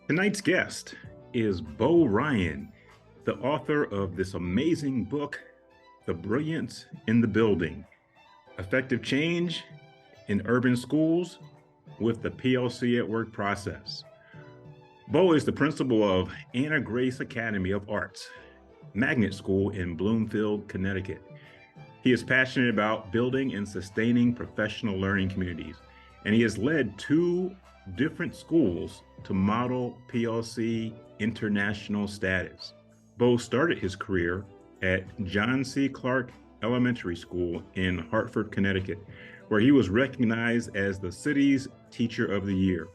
Tonight's guest is Bo Ryan, the author of this amazing book, The Brilliance in the Building, Effective Change in Urban Schools with the PLC at Work process. Bo is the principal of Anna Grace Academy of Arts, magnet school in Bloomfield, Connecticut. He is passionate about building and sustaining professional learning communities, and he has led two different schools to Model PLC international status. Bo started his career at John C. Clark Elementary School in Hartford, Connecticut, where he was recognized as the city's Teacher of the Year.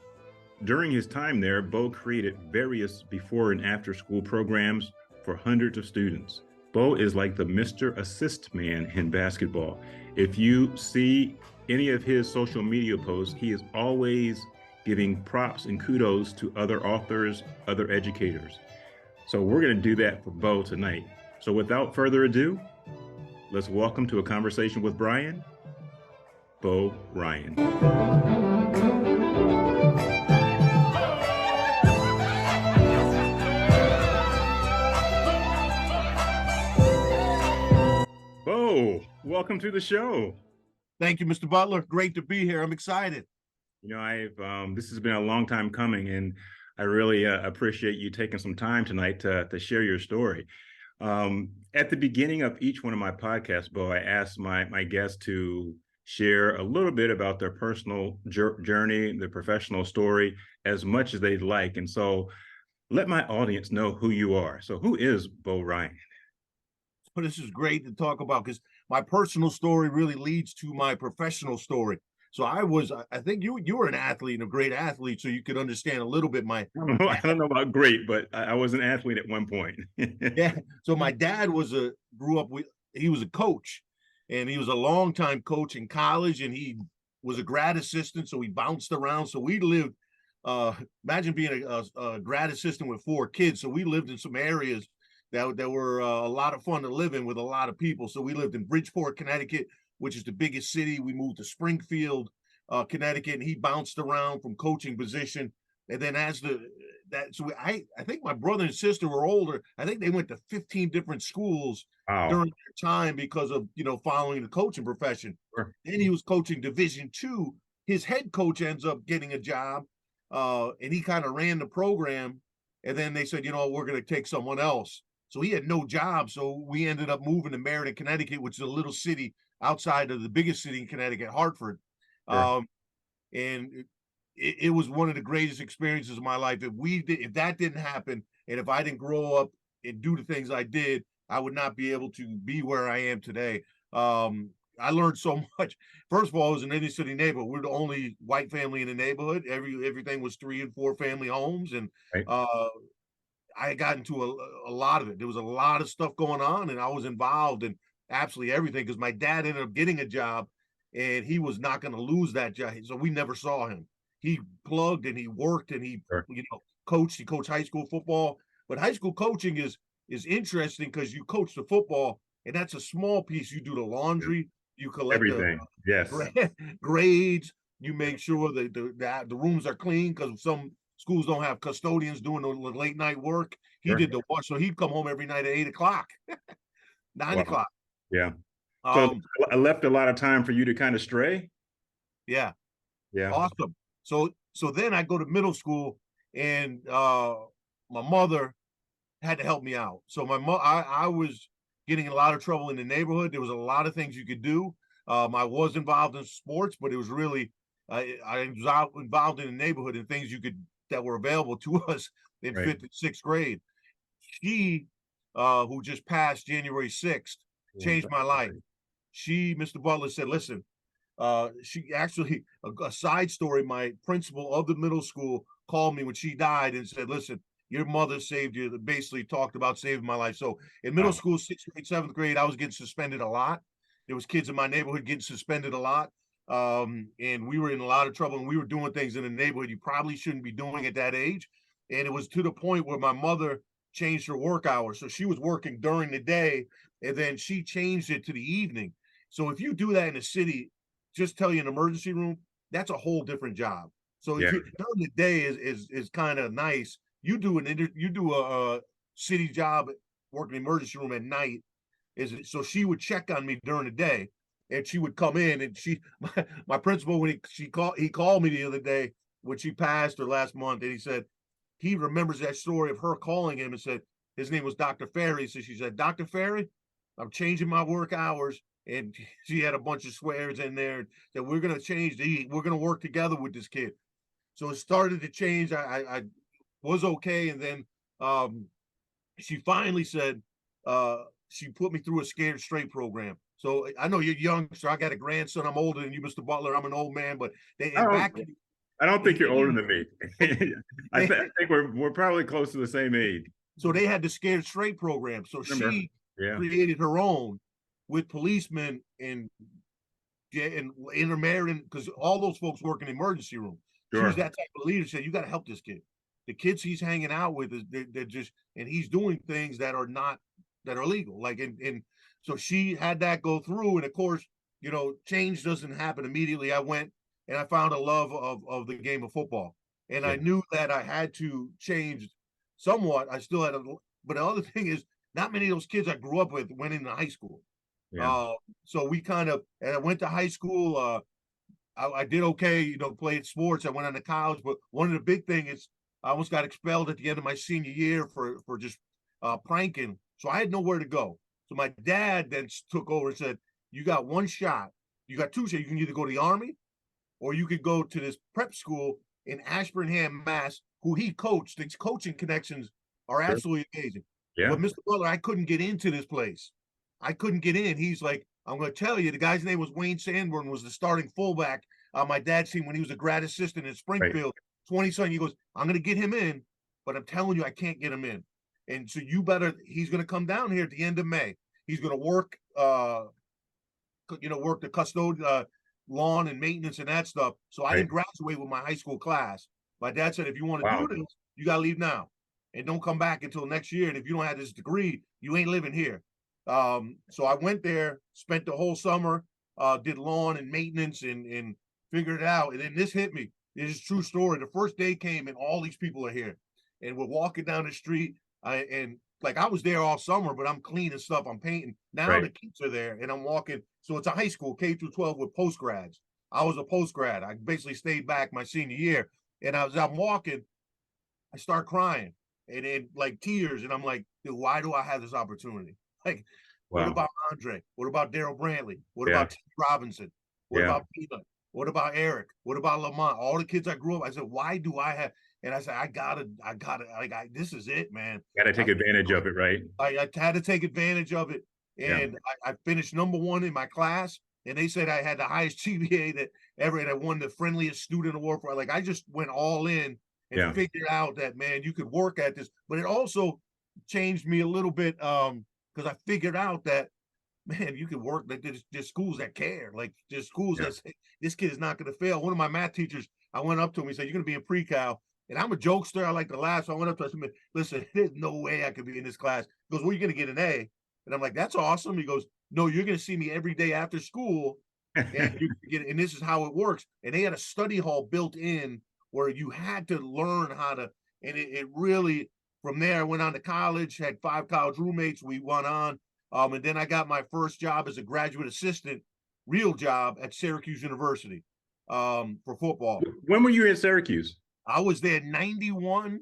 During his time there, Bo created various before and after school programs for hundreds of students. Bo is like the Mr. Assist man in basketball. If you see any of his social media posts, he is always giving props and kudos to other authors, other educators. So we're going to do that for Bo tonight. So without further ado, let's welcome to a conversation with Brian, Bo Ryan. Bo, welcome to the show. Thank you, Mr. Butler. Great to be here. I'm excited. You know, this has been a long time coming, and I really appreciate you taking some time tonight to share your story. At the beginning of each one of my podcasts, Bo, I ask my guests to share a little bit about their personal journey, their professional story, as much as they'd like. And so let my audience know who you are. So who is Bo Ryan? Well, this is great to talk about because my personal story really leads to my professional story. So I think you were an athlete and a great athlete, so you could understand a little bit I don't know about great, but I was an athlete at one point. Yeah. So my dad he was a coach, and he was a longtime coach in college, and he was a grad assistant, so he bounced around. So we lived, imagine being a grad assistant with 4 kids. So we lived in some areas that were a lot of fun to live in with a lot of people. So we lived in Bridgeport, Connecticut, which is the biggest city. We moved to Springfield, Connecticut, and he bounced around from coaching position. And then I think my brother and sister were older. I think they went to 15 different schools during their time because of, following the coaching profession. Sure. Then he was coaching Division II. His head coach ends up getting a job, and he kind of ran the program. And then they said, we're going to take someone else. So he had no job. So we ended up moving to Meriden, Connecticut, which is a little city outside of the biggest city in Connecticut, Hartford. Sure. And it was one of the greatest experiences of my life. If that didn't happen, and if I didn't grow up and do the things I did, I would not be able to be where I am today. I learned so much. First of all, I was an inner city neighborhood. We're the only white family in the neighborhood. Everything was 3 and 4 family homes, and Right. I got into a lot of it. There was a lot of stuff going on, and I was involved in absolutely everything because my dad ended up getting a job, and he was not going to lose that job. So we never saw him. He plugged and he worked and he, Sure. coached. He coached high school football. But high school coaching is interesting because you coach the football, and that's a small piece. You do the laundry, you collect Everything. Yes. grades, you make sure that the rooms are clean because some schools don't have custodians doing the late night work. He Sure. did the wash, so he'd come home every night at 8 o'clock, 9 Wow. o'clock. Yeah. So I left a lot of time for you to kind of stray. Yeah. Yeah. Awesome. So then I go to middle school, and my mother had to help me out. So I was getting in a lot of trouble in the neighborhood. There was a lot of things you could do. I was involved in sports, but it was really I was involved in the neighborhood and things that were available to us in Right. 5th and 6th grade. She, who just passed January 6th, changed my life. Mr. Butler said, listen, she actually, a side story, my principal of the middle school called me when she died and said, listen, your mother saved you. Basically talked about saving my life. So in middle school, 6th grade, 7th grade, I was getting suspended a lot. There was kids in my neighborhood getting suspended a lot. And we were in a lot of trouble, and we were doing things in the neighborhood you probably shouldn't be doing at that age. And it was to the point where my mother changed her work hours. So she was working during the day, and then she changed it to the evening. So if you do that in a city, just tell you an emergency room, that's a whole different job. So if Yeah. you during the day is kind of nice. You do a city job working emergency room at night. So she would check on me during the day, and she would come in, and my principal, when he called me the other day when she passed her last month, and he said he remembers that story of her calling him and said his name was Dr. Ferry. So she said, Dr. Ferry, I'm changing my work hours. And she had a bunch of swears in there that we're going to change we're going to work together with this kid. So it started to change. I was okay. And then she finally said, she put me through a scared straight program. So I know you're young, so I got a grandson. I'm older than you, Mr. Butler. I'm an old man, but I don't think in you're the older 80s, than me. I think we're probably close to the same age. so they had the scared straight program. So Remember? she Yeah. created her own with policemen and intermarried, because all those folks work in the emergency room. She was Sure. that type of leader. Said, you got to help this kid. The kids he's hanging out with they're just, and he's doing things that are not, that are legal. Like, and so she had that go through. And of course, change doesn't happen immediately. I went and I found a love of the game of football. And I knew that I had to change somewhat. I still had but the other thing is, not many of those kids I grew up with went into high school. Yeah. So and I went to high school. I did okay, played sports. I went on to college, but one of the big things is I almost got expelled at the end of my senior year for just pranking. So I had nowhere to go. So my dad then took over and said, you got one shot. You got two shots. You can either go to the Army or you could go to this prep school in Ashburnham, Mass, who he coached. His coaching connections are Sure. absolutely amazing. Yeah. But Mr. Butler, I couldn't get into this place. I couldn't get in. He's like, I'm going to tell you, the guy's name was Wayne Sanborn, was the starting fullback on my dad's team when he was a grad assistant in Springfield, 20-something. He goes, I'm going to get him in, but I'm telling you, I can't get him in. And so he's going to come down here at the end of May. He's going to work, work the custodian, lawn and maintenance and that stuff. So I didn't graduate with my high school class. My dad said, if you want to do this, you got to leave now and don't come back until next year. And if you don't have this degree, you ain't living here. So I went there, spent the whole summer, did lawn and maintenance and figured it out. And then this hit me. This is a true story. The first day came and all these people are here, and we're walking down the street. I was there all summer, but I'm cleaning stuff. I'm painting. Now the kids are there, and I'm walking. So it's a high school, K through 12 with post grads. I was a post grad. I basically stayed back my senior year, and I'm walking, I start crying, and then like tears, and I'm like, dude, why do I have this opportunity? Like, what about Andre? What about Daryl Brantley? What about T. Robinson? What about Peanut? What about Eric? What about Lamont? All the kids I grew up, I said, why do I have? And I said, I gotta, this is it, man. Got to take advantage of it, right? I had to take advantage of it. And I finished #1 in my class. And they said I had the highest GPA that ever, and I won the friendliest student award for. Like, I just went all in and figured out that, man, you could work at this. But it also changed me a little bit, because I figured out that, man, you can work. Like, there's schools that care. Like, there's schools that say this kid is not going to fail. One of my math teachers, I went up to him. He said, "You're going to be in pre-cal." And I'm a jokester. I like to laugh. So I went up to him. I said, "Listen, there's no way I could be in this class." He goes, "Well, you're going to get an A." And I'm like, "That's awesome." He goes, "No, you're going to see me every day after school, and and this is how it works." And they had a study hall built in where you had to learn how to. And it really, from there, I went on to college. Had 5 college roommates. We went on. And then I got my first job as a graduate assistant, real job at Syracuse University, for football. When were you in Syracuse? I was there 91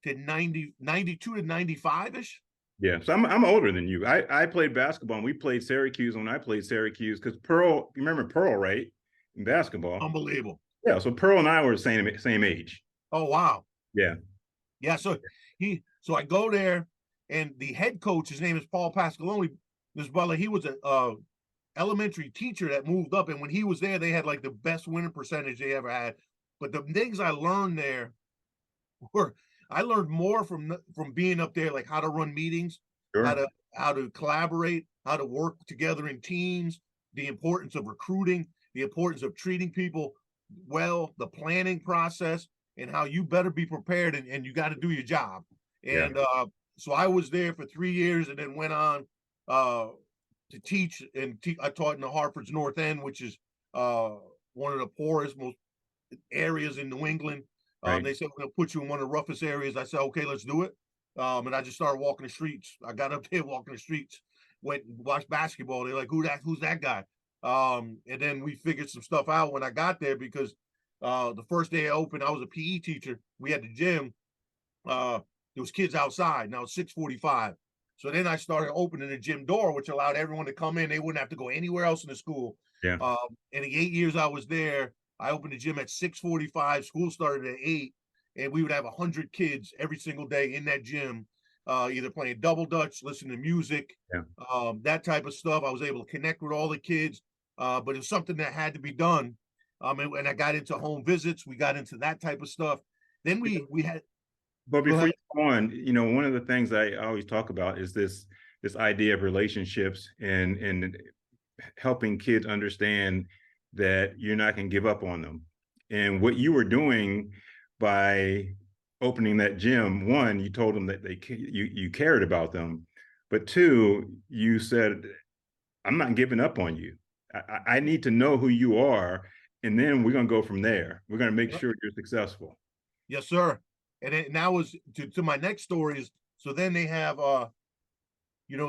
to 92 to 95-ish. Yeah, so I'm older than you. I played basketball, and we played Syracuse when I played Syracuse, because Pearl, you remember Pearl, right? In basketball. Unbelievable. Yeah, so Pearl and I were the same age. Oh, wow. Yeah. Yeah, so I go there, and the head coach, his name is Paul Pasqualoni, Ms. Butler. He was a elementary teacher that moved up, and when he was there, they had like the best winning percentage they ever had. But the things I learned there I learned more from being up there, like how to run meetings, how to collaborate, how to work together in teams, the importance of recruiting, the importance of treating people well, the planning process, and how you better be prepared, and you got to do your job. And so I was there for 3 years, and then went on to teach. I taught in the Hartford's North End, which is one of the poorest, most areas in New England. Right. They said, we're going to put you in one of the roughest areas. I said, okay, let's do it. And I just started walking the streets. I got up there walking the streets, went watched basketball. They're like, who's that guy? And then we figured some stuff out when I got there, because the first day I opened, I was a PE teacher. We had the gym. There was kids outside. Now it's 6:45. So then I started opening the gym door, which allowed everyone to come in. They wouldn't have to go anywhere else in the school. Yeah. In the 8 years I was there, I opened the gym at 6:45. School started at 8, and we would have 100 kids every single day in that gym, either playing double dutch, listening to music, that type of stuff. I was able to connect with all the kids, but it was something that had to be done. And I got into home visits. We got into that type of stuff. Then we had. But before you go on, one of the things I always talk about is this idea of relationships and helping kids understand that you're not going to give up on them. And what you were doing by opening that gym, one, you told them that you cared about them, but two, you said, I'm not giving up on you. I need to know who you are, and then we're going to go from there. We're going to make sure you're successful. Yes, sir. And then that was to my next story is, so then they have,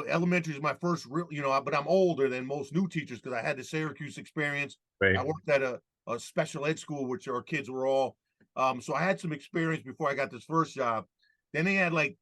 elementary is my first real, but I'm older than most new teachers because I had the Syracuse experience. Right. I worked at a special ed school, which our kids were all, so I had some experience before I got this first job. Then they had like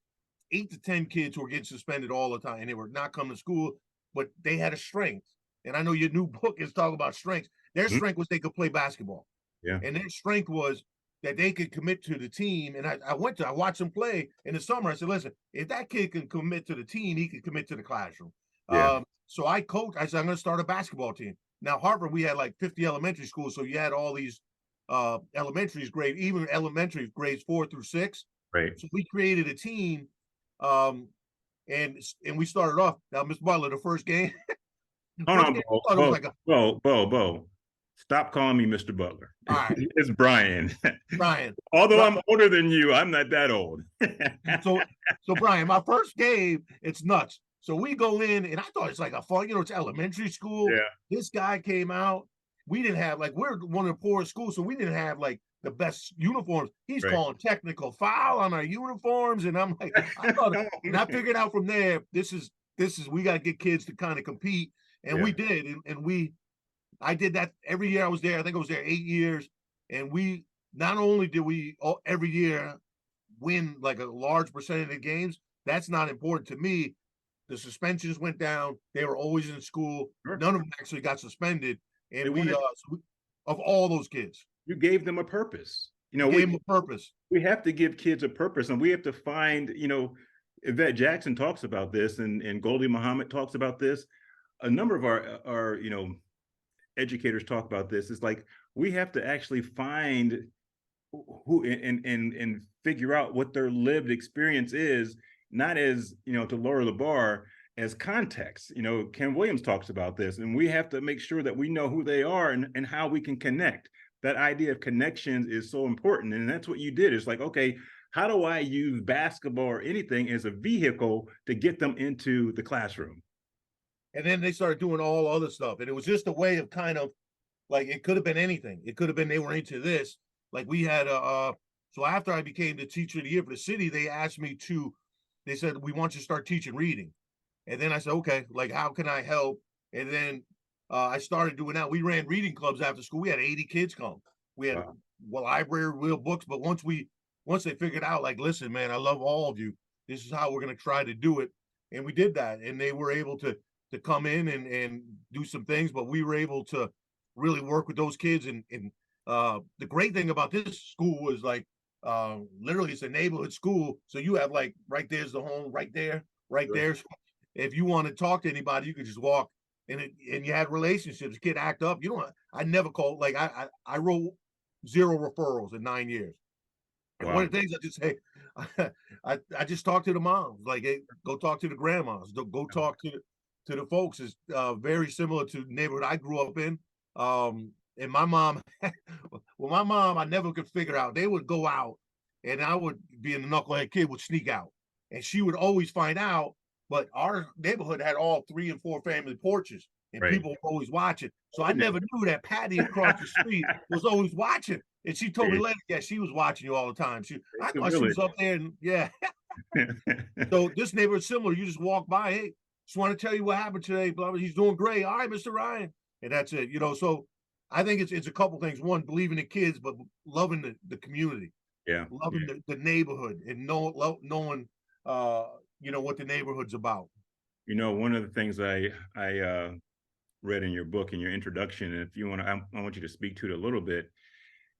8 to 10 kids who were getting suspended all the time, and they were not coming to school, but they had a strength. And I know your new book is talking about strengths. Their strength was they could play basketball. Yeah. And their strength was that they could commit to the team. And I watched them play in the summer. I said, listen, if that kid can commit to the team, he can commit to the classroom. Yeah. So I coached. I said, I'm going to start a basketball team. Now, Hartford, we had like 50 elementary schools. So you had all these elementaries grade, even elementary grades 4 through 6. Right. So we created a team, and we started off. Now, Mr. Butler, the first game. Hold on, Bo. Stop calling me Mr. Butler. All right. It's Brian. Brian. Although I'm older than you, I'm not that old. So Brian, my first game, it's nuts. So we go in, and I thought it's like a fun, it's elementary school. Yeah. This guy came out. We didn't have, like, we're one of the poorest schools, so we didn't have like the best uniforms. He's calling technical foul on our uniforms, and I'm like, and I figured out from there, this is we got to get kids to kind of compete, and we did, and I did that every year I was there. I think I was there 8 years, and we not only did we every year win like a large percentage of the games. That's not important to me. The suspensions went down. They were always in school. Sure. None of them actually got suspended. And of all those kids, you gave them a purpose. We gave them a purpose. We have to give kids a purpose, and we have to find, Yvette Jackson talks about this, and Goldie Muhammad talks about this. A number of our educators talk about this. It's like we have to actually find who and figure out what their lived experience is, not as, to lower the bar, as context. Ken Williams talks about this, and we have to make sure that we know who they are and how we can connect. That idea of connections is so important. And that's what you did. It's like, okay, how do I use basketball or anything as a vehicle to get them into the classroom? And then they started doing all other stuff. And it was just a way of kind of like, it could have been anything. It could have been they were into this. Like we had so after I became the teacher of the year for the city, they asked me they said, we want you to start teaching reading. And then I said, okay, like, how can I help? And then I started doing that. We ran reading clubs after school. We had 80 kids come. We had library, real books. But once they figured out, like, listen, man, I love all of you. This is how we're going to try to do it. And we did that. And they were able to come in and do some things, but we were able to really work with those kids. And the great thing about this school was like, literally it's a neighborhood school. So you have like, right there's the home, right there. If you want to talk to anybody, you could just walk and you had relationships. Kid act up. I never called, like I wrote 0 referrals in 9 years. And one of the things I just say, I just talk to the moms, like, hey, go talk to the grandmas, go talk to the folks. Is very similar to the neighborhood I grew up in. And my mom, I never could figure out. They would go out, and I would be in the knucklehead kid would sneak out, and she would always find out. But our neighborhood had all 3 and 4 family porches, and Right. people were always watching. So I never knew that Patty across the street was always watching. And she told me later, yeah, she was watching you all the time. I It's a thought she was village. up there, and yeah. So this neighborhood's similar. You just walk by, hey, just want to tell you what happened today. Blah, blah. He's doing great. All right, Mr. Ryan, and that's it. So I think it's a couple things. One, believing in kids, but loving the community, Yeah. loving the neighborhood, and knowing what the neighborhood's about. One of the things I read in your book in your introduction, and if you want to, I want you to speak to it a little bit,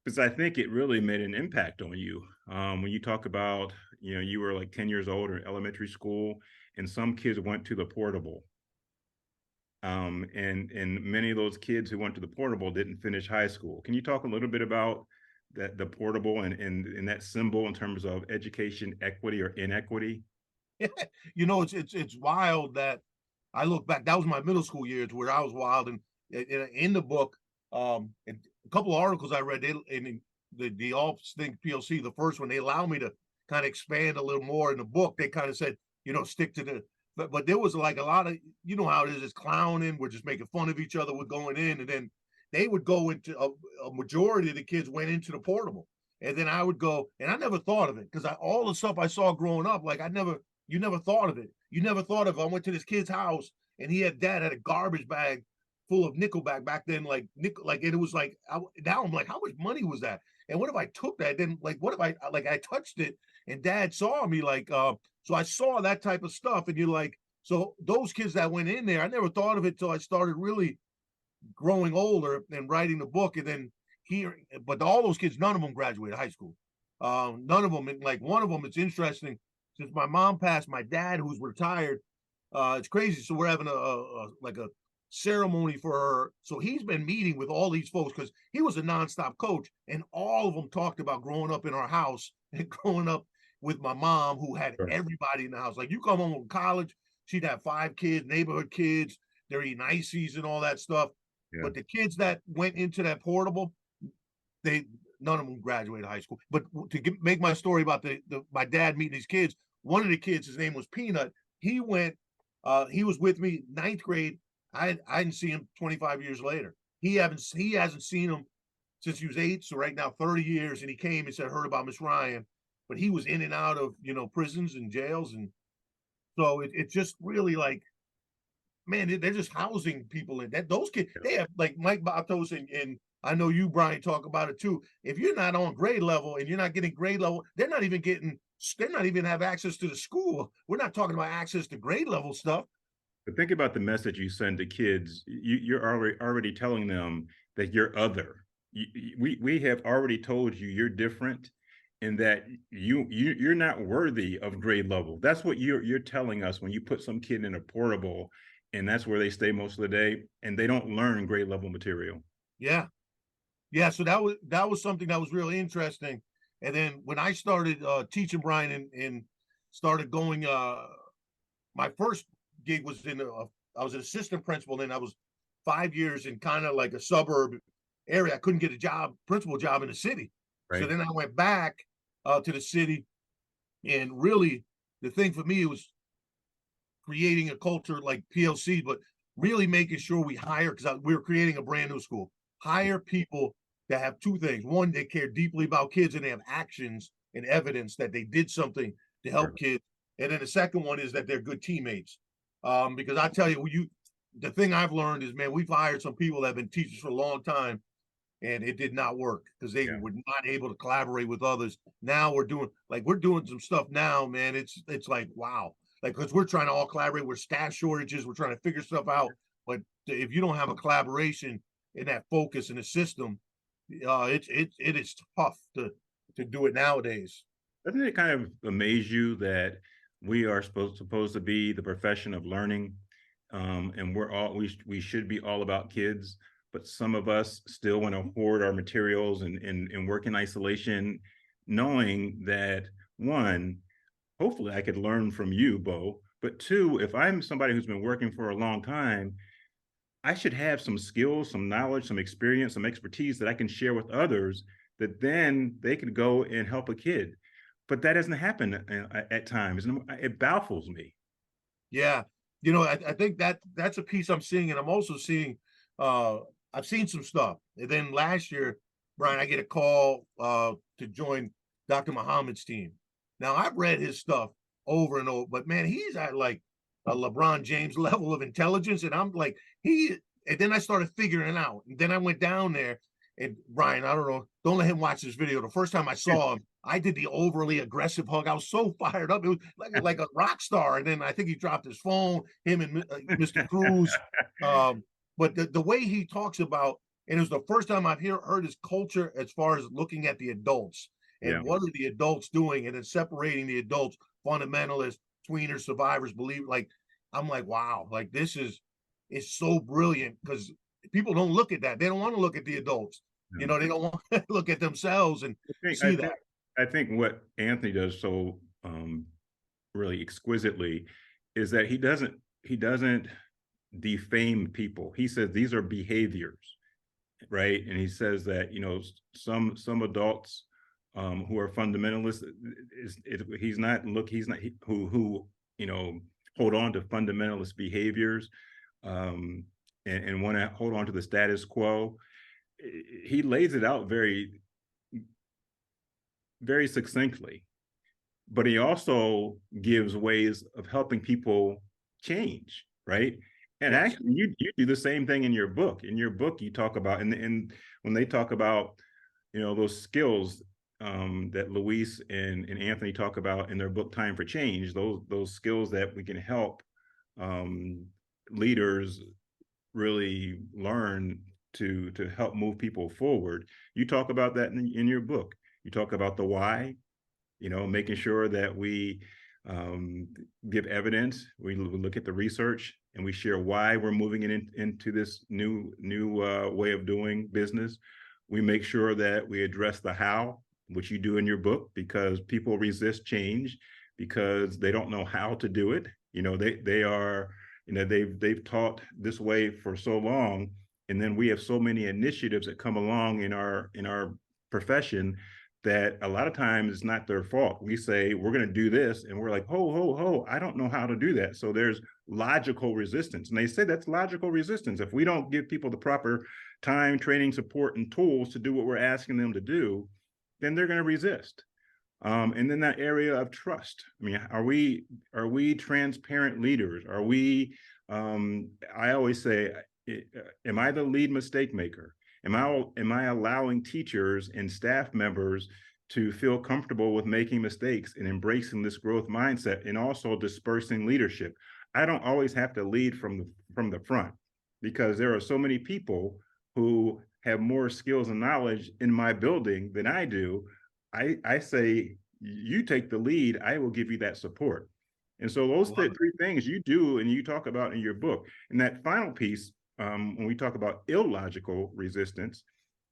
because I think it really made an impact on you. When you talk about, you were like 10 years old in elementary school, and some kids went to the portable. And many of those kids who went to the portable didn't finish high school. Can you talk a little bit about the portable and that symbol in terms of education equity or inequity? It's wild that I look back. That was my middle school years where I was wild, and in the book, and a couple of articles I read, in the All Think PLC, the first one, they allow me to kind of expand a little more in the book. They kind of said, stick to the. But there was like a lot of, how it is, it's clowning. We're just making fun of each other. We're going in, and then they would go into a majority of the kids went into the portable, and then I would go, and I never thought of it because all the stuff I saw growing up, like you never thought of it. You never thought of, I went to this kid's house and dad had a garbage bag full of Nickelback back then, like nickel, like, and it was like, now I'm like, how much money was that? And what if I took that? Then like, what if I touched it and dad saw me, like, so I saw that type of stuff, and you're like, so those kids that went in there, I never thought of it till I started really growing older and writing the book. And then but all those kids, none of them graduated high school. None of them, and like one of them, it's interesting, since my mom passed, my dad, who's retired, it's crazy. So we're having a ceremony for her. So he's been meeting with all these folks because he was a nonstop coach, and all of them talked about growing up in our house and growing up with my mom, who had everybody in the house. Like, you come home from college, she'd have 5 kids, neighborhood kids. They're eating ices and all that stuff. Yeah. But the kids that went into that portable, none of them graduated high school. But make my story about my dad meeting these kids, one of the kids, his name was Peanut. He went, he was with me 9th grade. I didn't see him 25 years later. He hasn't seen him since he was 8. So right now, 30 years. And he came and said, heard about Miss Ryan, but he was in and out of, prisons and jails. And so it's just really like, man, they're just housing people in that. Those kids, they have, like Mike Batos, and I know you, Brian, talk about it too. If you're not on grade level and you're not getting grade level, they're not even have access to the school. We're not talking about access to grade level stuff. But think about the message you send to kids. You're already telling them that you're other. We have already told you you're different, and that you're not worthy of grade level. That's what you're telling us when you put some kid in a portable, and that's where they stay most of the day, and they don't learn grade level material. Yeah. So that was something that was really interesting. And then when I started teaching, Brian, and started going, my first gig was I was an assistant principal, and I was 5 years in kind of like a suburb area. I couldn't get a principal job in the city. Right. So then I went back to the city, and really the thing for me was creating a culture like PLC, but really making sure we hire, because we were creating a brand new school, hire people that have 2 things. One, they care deeply about kids and they have actions and evidence that they did something to help kids. And then the second one is that they're good teammates. Because I tell you, the thing I've learned is, man, we've hired some people that have been teachers for a long time, and it did not work because they were not able to collaborate with others. Now we're doing some stuff now, man. It's like, wow. Like, because we're trying to all collaborate. We're staff shortages. We're trying to figure stuff out. But if you don't have a collaboration in that focus in the system, it is tough to do it nowadays. Doesn't it kind of amaze you that we are supposed to be the profession of learning, and we should be all about kids, but some of us still want to hoard our materials and work in isolation, knowing that, one, hopefully I could learn from you, Bo, but 2, if I'm somebody who's been working for a long time, I should have some skills, some knowledge, some experience, some expertise that I can share with others, that then they can go and help a kid. But that doesn't happen at times, and it baffles me. Yeah, You know, I think that's a piece I'm seeing, and I'm also seeing, I've seen some stuff. And then last year, Brian, I get a call to join Dr. Muhammad's team. Now I've read his stuff over and over, but man, he's at like a LeBron James level of intelligence, and I'm like, and then I started figuring it out. And then I went down there, and Brian, I don't know, don't let him watch this video. The first time I saw him, I did the overly aggressive hug. I was so fired up. It was like a rock star. And then I think he dropped his phone, him and Mr. Cruz. But the way he talks about, and it was the first time I've heard his culture as far as looking at the adults and what are the adults doing, and then separating the adults, fundamentalists, tweeners, survivors, like, I'm like, wow, like this is so brilliant, because people don't look at that. They don't want to look at the adults. You know, they don't want to look at themselves and see that. I think what Anthony does so really exquisitely is that he doesn't defame people. He says these are behaviors, right? And he says that, you know, some adults who are fundamentalists, who you know, hold on to fundamentalist behaviors and want to hold on to the status quo. He lays it out very, very succinctly, but he also gives ways of helping people change, right? And actually, you do the same thing in your book. In your book, you talk about, and when they talk about, you know, those skills that Luis and Anthony talk about in their book, Time for Change, those skills that we can help leaders really learn to help move people forward. You talk about that in your book. You talk about the why, you know, making sure that we give evidence, we look at the research, and we share why we're moving into this new way of doing business. We make sure that we address the how, which you do in your book, because people resist change because they don't know how to do it. You know, they are, you know, they've taught this way for so long, and then we have so many initiatives that come along in our profession that a lot of times it's not their fault. We say, we're going to do this, and we're like, ho, I don't know how to do that. So there's logical resistance. And they say that's logical resistance. If we don't give people the proper time, training, support, and tools to do what we're asking them to do, then they're going to resist. And then that area of trust. I mean, are we transparent leaders? Are we, I always say, am I the lead mistake maker? Am I allowing teachers and staff members to feel comfortable with making mistakes and embracing this growth mindset, and also dispersing leadership? I don't always have to lead from the front, because there are so many people who have more skills and knowledge in my building than I do. I say, you take the lead, I will give you that support. And so those three things you do and you talk about in your book. And that final piece, when we talk about illogical resistance,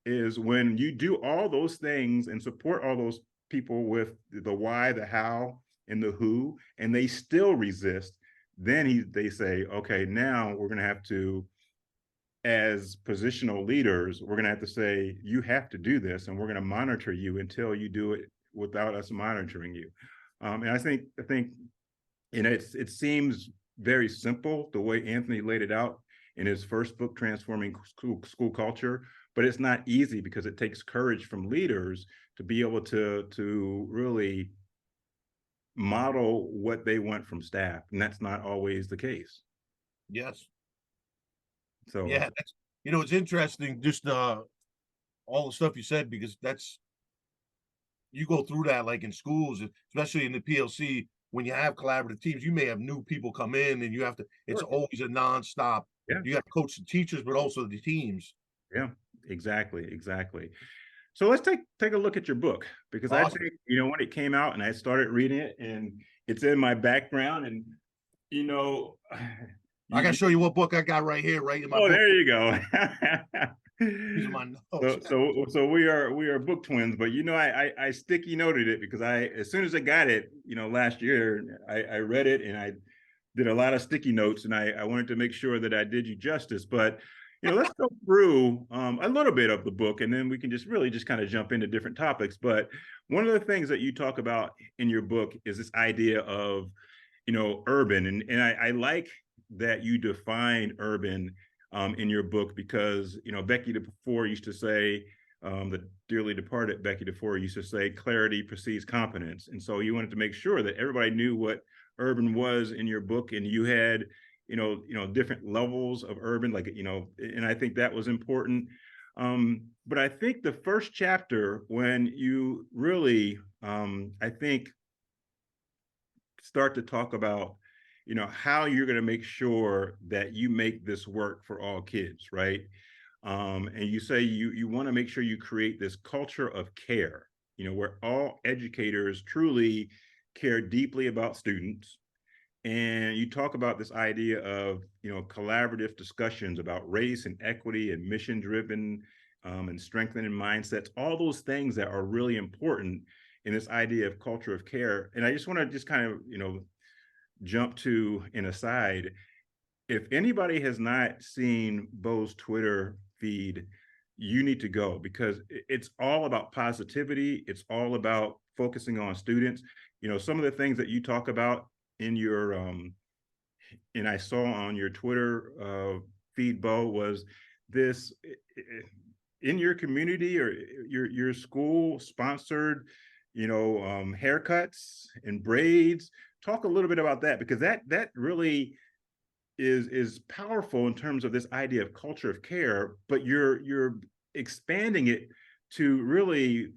is when you do all those things and support all those people with the why, the how, and the who, and they still resist, then they say, okay, now we're going to have to, as positional leaders, we're going to have to say, you have to do this, and we're going to monitor you until you do it without us monitoring you. And I think, you know, it seems very simple the way Anthony laid it out in his first book, Transforming School Culture, but it's not easy, because it takes courage from leaders to be able to really model what they want from staff, and that's not always the case. Yes. So yeah, you know, it's interesting, just all the stuff you said, because you go through that like in schools, especially in the PLC, when you have collaborative teams, you may have new people come in, and you have to, it's always a nonstop. You have to coach the teachers, but also the teams. Yeah, exactly. So let's take a look at your book, because I think, you know, when it came out and I started reading it, and it's in my background, and, you know, I gotta show you what book I got right here, right in my book. There you go. These are my notes. So we are book twins, but, you know, I sticky noted it, because as soon as I got it, you know, last year, I read it, and I did a lot of sticky notes, and I wanted to make sure that I did you justice. But, you know, let's go through a little bit of the book, and then we can just kind of jump into different topics. But one of the things that you talk about in your book is this idea of, you know, urban, and I like that you define urban in your book, because, you know, Becky DeFore used to say, the dearly departed Becky DeFore used to say, clarity precedes competence. And so you wanted to make sure that everybody knew what urban was in your book, and you had, different levels of urban, like, and I think that was important. But I think the first chapter, when you really, I think, start to talk about, how you're going to make sure that you make this work for all kids, right? And you say you want to make sure you create this culture of care, where all educators truly care deeply about students. And you talk about this idea of, collaborative discussions about race and equity and mission driven, and strengthening mindsets, all those things that are really important in this idea of culture of care. And I just want to just kind of, jump to an aside. If anybody has not seen Bo's Twitter feed, you need to go, because it's all about positivity. It's all about focusing on students. Some of the things that you talk about in your, and I saw on your Twitter feed, Bo, was this: in your community or your school sponsored, haircuts and braids. Talk a little bit about that, because that really is powerful in terms of this idea of culture of care, but you're expanding it to really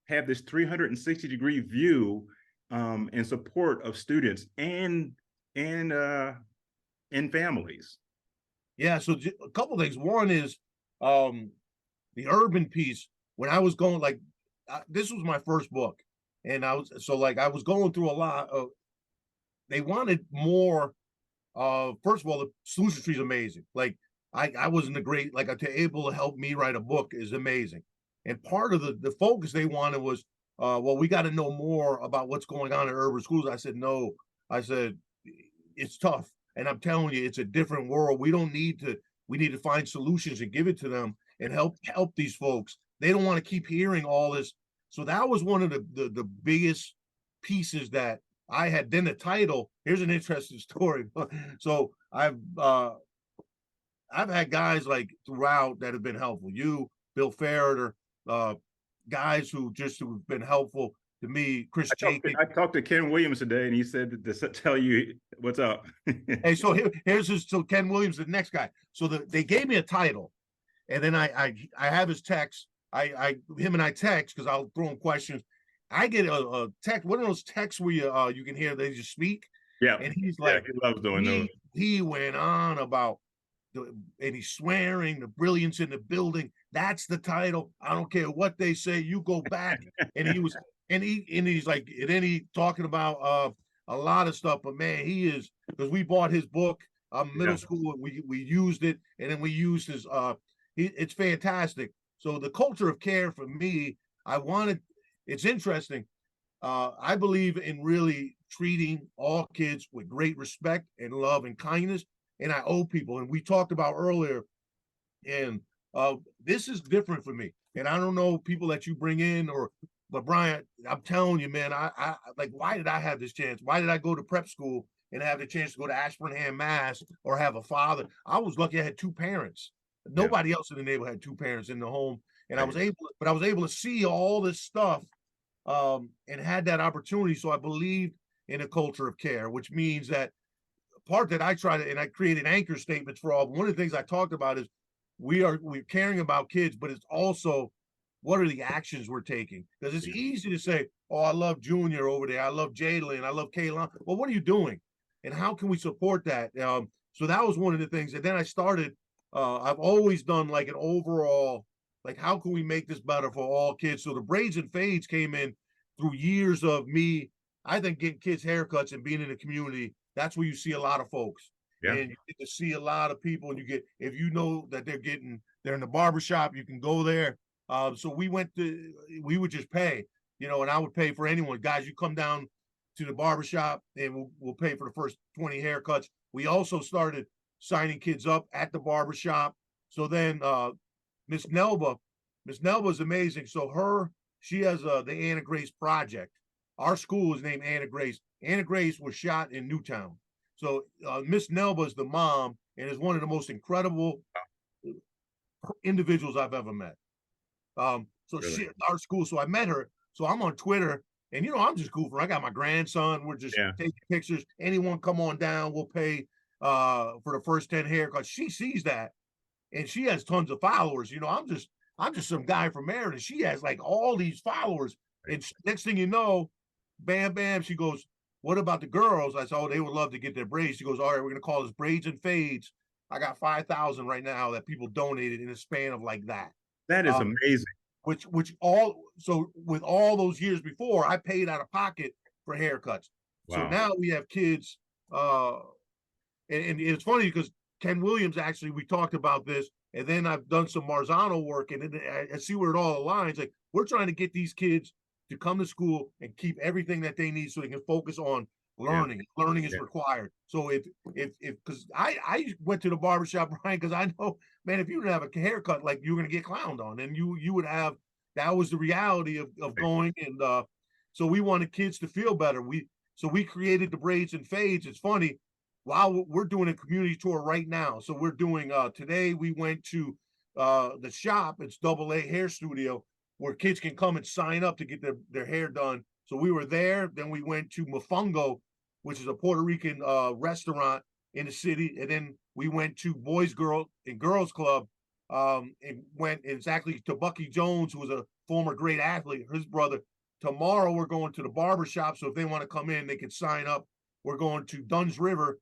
have this 360-degree view and support of students and families. Yeah, so a couple of things. One is the urban piece. When I was going, like, this was my first book, and I was going through a lot of. They wanted more. First of all, the solution tree is amazing. Like, I wasn't a great, like, to able to help me write a book is amazing. And part of the focus they wanted was, well, we got to know more about what's going on in urban schools. I said, no. I said, it's tough. And I'm telling you, it's a different world. We need to find solutions and give it to them and help these folks. They don't want to keep hearing all this. So that was one of the biggest pieces that I had. Then the title, here's an interesting story. So I've had guys like throughout that have been helpful. You, Bill Ferreter, guys who've been helpful to me. Chris Jacobs. I talked to Ken Williams today, and he said to tell you what's up. Hey, so so Ken Williams, the next guy. So they gave me a title, and then I have his text. Him and I text, because I'll throw him questions. I get a text, one of those texts where you can hear they just speak. Yeah. And he's like, he loves doing those. He went on about and he's swearing, the brilliance in the building. That's the title. I don't care what they say. You go back. And he's like, and then he talking about a lot of stuff. But man, he is, because we bought his book middle school. We used it, and then we used his. It's fantastic. So the culture of care for me, it's interesting. I believe in really treating all kids with great respect and love and kindness. And I owe people. And we talked about earlier, and this is different for me. And I don't know people that you bring in, but Brian, I'm telling you, man, I like, why did I have this chance? Why did I go to prep school and have the chance to go to Ashburnham, Mass, or have a father? I was lucky I had two parents. Nobody else in the neighborhood had two parents in the home. And I was able to see all this stuff and had that opportunity. So I believed in a culture of care, which means that part that I try to, and I created anchor statements for all. One of the things I talked about is we're caring about kids, but it's also, what are the actions we're taking? Because it's easy to say, oh, I love Junior over there. I love Jalen. I love Kaylon. Well, what are you doing? And how can we support that? So that was one of the things. And then I started, I've always done like an overall, like, how can we make this better for all kids? So the braids and fades came in through years of me, I think, getting kids haircuts and being in the community. That's where you see a lot of folks. Yeah. And you get to see a lot of people, and if you know that they're in the barbershop, you can go there. So we would just pay, and I would pay for anyone. Guys, you come down to the barbershop and we'll pay for the first 20 haircuts. We also started signing kids up at the barbershop. So then Miss Nelba is amazing. So she has the Anna Grace Project. Our school is named Anna Grace. Anna Grace was shot in Newtown. So Miss Nelba is the mom and is one of the most incredible individuals I've ever met. So Really? our school, so I met her. So I'm on Twitter, and I'm just goofing. I got my grandson. We're just taking pictures. Anyone come on down, we'll pay for the first 10 haircuts. She sees that, and she has tons of followers. I'm just some guy from Maryland. She has like all these followers. And next thing you know, bam, bam, she goes, "What about the girls?" I said, "Oh, they would love to get their braids." She goes, "All right, we're gonna call this braids and fades." I got 5,000 right now that people donated in a span of like that. That is amazing. Which all, so with all those years before, I paid out of pocket for haircuts. Wow. So now we have kids, and it's funny because Ken Williams, actually, we talked about this, and then I've done some Marzano work, and then I see where it all aligns. Like, we're trying to get these kids to come to school and keep everything that they need so they can focus on learning. Learning is required. So if because I went to the barbershop, Brian, because I know, man, if you didn't have a haircut, like, you're gonna get clowned on, and you would have, that was the reality of going. And so we wanted kids to feel better. We created the braids and fades. It's funny, while we're doing a community tour right now. So we're doing today we went to the shop. It's AA Hair Studio, where kids can come and sign up to get their hair done. So we were there. Then we went to Mofongo, which is a Puerto Rican restaurant in the city. And then we went to Boys, Girls, and Girls Club, and went exactly to Bucky Jones, who was a former great athlete, his brother. Tomorrow we're going to the barber shop. So if they want to come in, they can sign up. We're going to Dunn's River,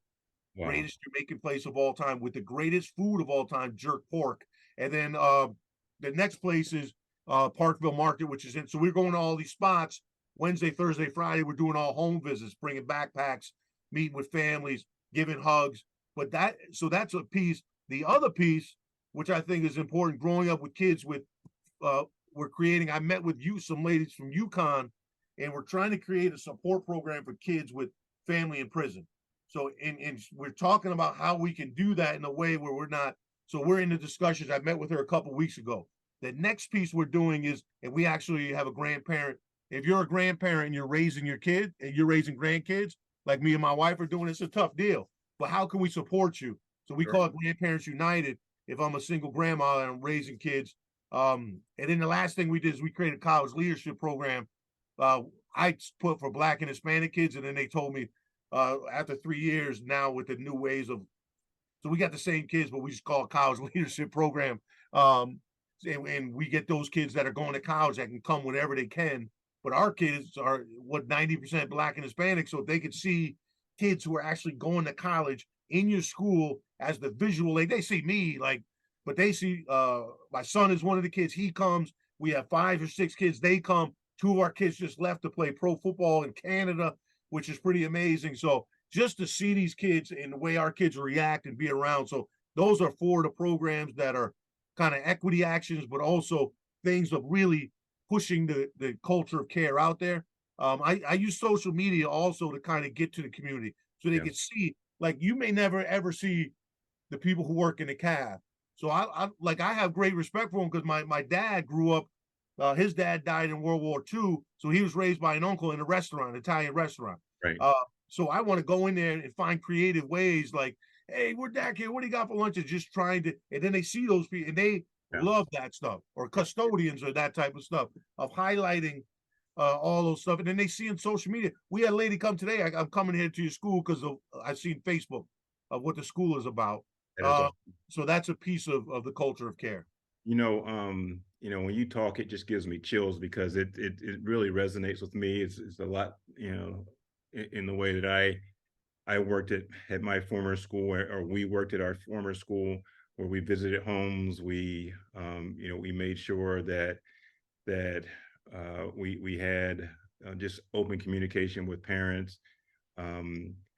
greatest Jamaican place of all time, with the greatest food of all time, jerk pork. And then the next place is Parkville Market, which is in. So we're going to all these spots. Wednesday, Thursday, Friday, we're doing all home visits, bringing backpacks, meeting with families, giving hugs. But that's a piece. The other piece, which I think is important, growing up with kids with, we're creating, I met with some ladies from UConn, and we're trying to create a support program for kids with family in prison. So, and we're talking about how we can do that in a way where we're not, so we're in the discussions. I met with her a couple of weeks ago. The next piece we're doing is, and we actually have a grandparent. If you're a grandparent and you're raising your kid and you're raising grandkids, like me and my wife are doing, it's a tough deal. But how can we support you? So we call it Grandparents United. If I'm a single grandma and I'm raising kids. And then the last thing we did is we created a college leadership program. I put for Black and Hispanic kids, and then they told me after 3 years now, with the new ways of, so we got the same kids, but we just call it college leadership program. And we get those kids that are going to college that can come whenever they can. But our kids are 90% Black and Hispanic. So if they could see kids who are actually going to college in your school as the visual, they see me, like, but they see my son is one of the kids. He comes. We have 5 or 6 kids. They come. 2 of our kids just left to play pro football in Canada, which is pretty amazing. So just to see these kids and the way our kids react and be around. So those are 4 of the programs that are kind of equity actions, but also things of really pushing the culture of care out there. I use social media also to kind of get to the community so they can see, like, you may never ever see the people who work in the cab. So I have great respect for them, because my dad grew up, his dad died in World War II. So he was raised by an uncle in a restaurant, an Italian restaurant. Right. So I want to go in there and find creative ways, like, hey, we're back here. What do you got for lunch? And just trying to, and then they see those people and they love that stuff, or custodians or that type of stuff, of highlighting all those stuff. And then they see in social media. We had a lady come today. I'm coming here to your school because I've seen Facebook of what the school is about. Awesome. So that's a piece of the culture of care. When you talk, it just gives me chills, because it really resonates with me. It's a lot, in the way that I worked at my former school, or we worked at our former school, where we visited homes. We made sure that we had just open communication with parents.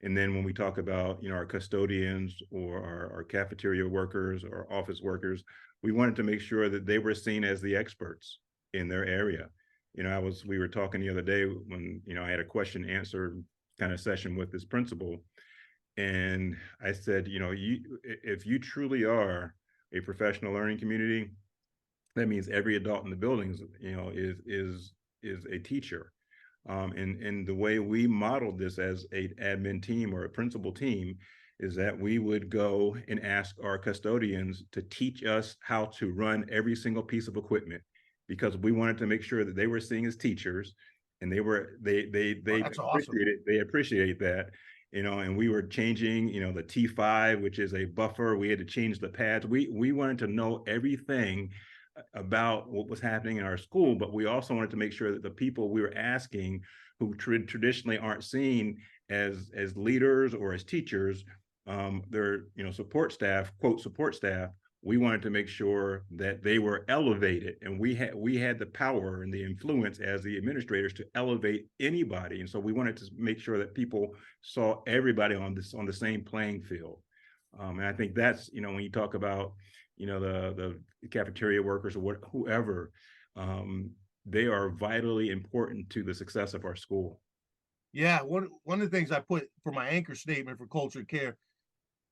And then when we talk about, our custodians, or our cafeteria workers, or office workers, we wanted to make sure that they were seen as the experts in their area. We were talking the other day when, I had a question answer kind of session with this principal. And I said, if you truly are a professional learning community, that means every adult in the buildings, is a teacher. And the way we modeled this as an admin team or a principal team is that we would go and ask our custodians to teach us how to run every single piece of equipment, because we wanted to make sure that they were seeing as teachers, and That's awesome. they appreciate that, and we were changing, the T5, which is a buffer. We had to change the pads. We wanted to know everything about what was happening in our school, but we also wanted to make sure that the people we were asking, who traditionally aren't seen as leaders or as teachers, their support staff, quote support staff, we wanted to make sure that they were elevated, and we had the power and the influence as the administrators to elevate anybody. And so we wanted to make sure that people saw everybody on the same playing field. And I think that's, when you talk about, the cafeteria workers or whoever, they are vitally important to the success of our school. Yeah, one of the things I put for my anchor statement for culture care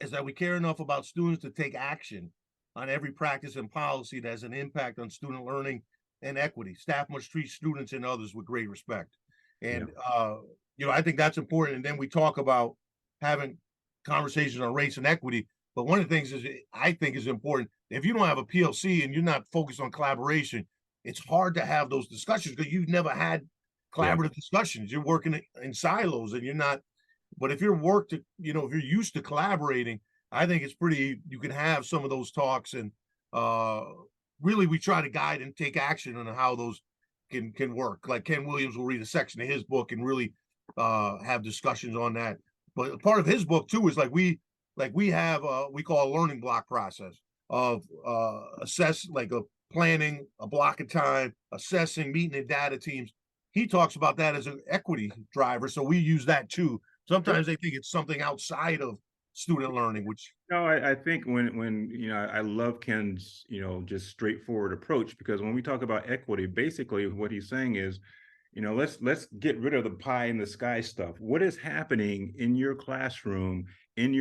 is that we care enough about students to take action on every practice and policy that has an impact on student learning and equity. Staff must treat students and others with great respect. And, I think that's important. And then we talk about having conversations on race and equity. But one of the things I think is important, if you don't have a PLC and you're not focused on collaboration, it's hard to have those discussions because you've never had collaborative discussions. You're working in silos and you're not, but if if you're used to collaborating, I think it's you can have some of those talks, and really we try to guide and take action on how those can work. Like Ken Williams will read a section of his book and really have discussions on that. But part of his book too is we have we call a learning block process of planning a block of time, assessing, meeting the data teams. He talks about that as an equity driver, so we use that too. Sometimes they think it's something outside of student learning, which I think when I love Ken's just straightforward approach, because when we talk about equity, basically what he's saying is, let's get rid of the pie in the sky stuff. What is happening in your classroom, on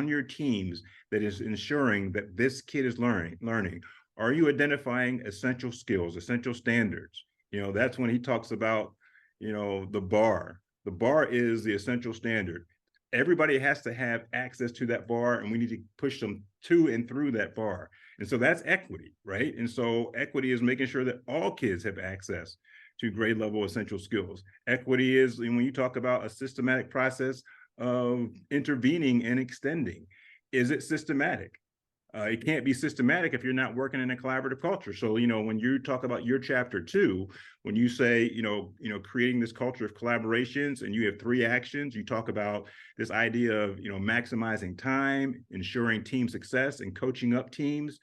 your teams, that is ensuring that this kid is learning? Are you identifying essential skills, essential standards? That's when he talks about, the bar. The bar is the essential standard. Everybody has to have access to that bar, and we need to push them to and through that bar. And so that's equity, right? And so equity is making sure that all kids have access to grade level essential skills. Equity is when you talk about a systematic process of intervening and extending. Is it systematic? It can't be systematic if you're not working in a collaborative culture. So, when you talk about your chapter 2, when you say, creating this culture of collaborations, and you have 3 actions, you talk about this idea of, maximizing time, ensuring team success, and coaching up teams.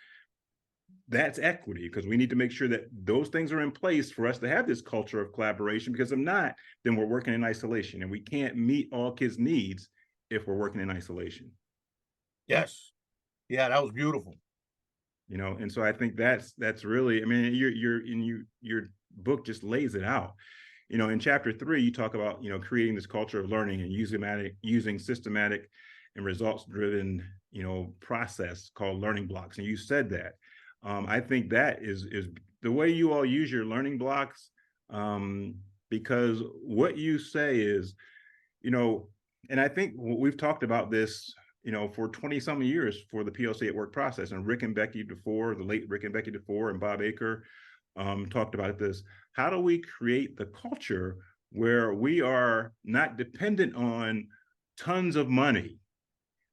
That's equity, because we need to make sure that those things are in place for us to have this culture of collaboration, because if not, then we're working in isolation, and we can't meet all kids' needs if we're working in isolation. Yes. Yeah, that was beautiful. And so I think that's really, your book just lays it out. In chapter 3, you talk about, creating this culture of learning and using systematic and results-driven, process called learning blocks. And you said that. I think that is the way you all use your learning blocks, because what you say is, and I think we've talked about this, for 20 some years for the PLC at Work process. And Rick and Becky DeFore, the late Rick and Becky DeFore, and Bob Aker talked about this. How do we create the culture where we are not dependent on tons of money?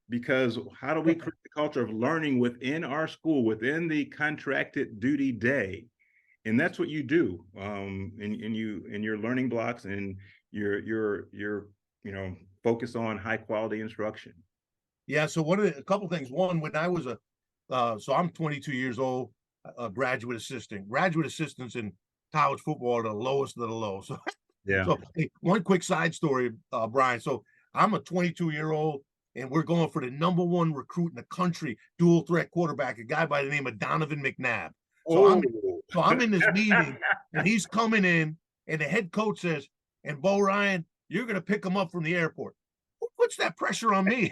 Because how do we create the culture of learning within our school, within the contracted duty day? And that's what you do in your learning blocks, and your focus on high quality instruction. Yeah, so a couple things. One, when I was so I'm 22 years old, a graduate assistant. Graduate assistants in college football are the lowest of the low. So, yeah. So hey, one quick side story, Brian. So I'm a 22-year-old, and we're going for the #1 recruit in the country, dual threat quarterback, a guy by the name of Donovan McNabb. So I'm in this meeting, and he's coming in, and the head coach says, "And Bo Ryan, you're going to pick him up from the airport." Who puts that pressure on me?